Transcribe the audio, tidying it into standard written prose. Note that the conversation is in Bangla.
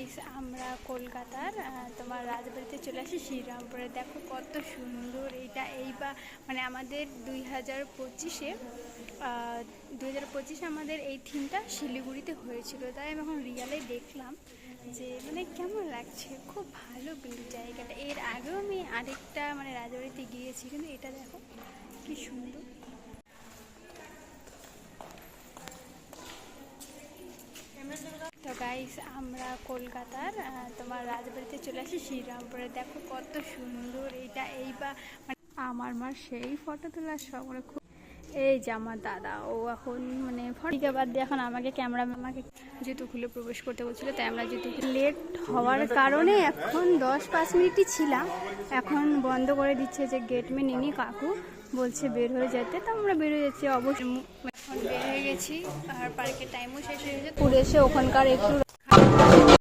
গাইস আমরা কলকাতার তোমার রাজবাড়িতে চলে আসি শ্রীরামপুরে। দেখো কত সুন্দর এটা। মানে আমাদের 2025-এ আমাদের এই থিমটা শিলিগুড়িতে হয়েছিল, তাই আমি এখন রিয়ালে দেখলাম যে মানে কেমন লাগছে। খুব ভালো কিন্তু জায়গাটা। এর আগেও আমি আরেকটা মানে রাজবাড়িতে গিয়েছি, কিন্তু এটা দেখো কি সুন্দর। তো গাইস আমরা কলকাতার তোমার রাজবাড়িতে চলে আসি শ্রীরামপুরে। দেখো কত সুন্দর এটা। মানে আমার মা সেই ফটো তোলার শখ করে খুব। এই যে আমার দাদা, ও এখন মানে ফটোকে বাদ দিয়ে এখন আমাকে আমাকে জুতো খুলে প্রবেশ করতে বলছিল, তাই আমরা জুতো লেট হওয়ার কারণে এখন 10-5 মিনিটই ছিলাম, এখন বন্ধ করে দিচ্ছে যে গেটম্যান ইনি কাকু বলছে বের হয়ে যেতে। তো আমরা বের হয়ে যাচ্ছি অবশ্যই, এখন বের হয়ে গেছি আর পার্কের টাইমও শেষ হয়ে গেছে। ঘুরে এসে ওখানকার একটু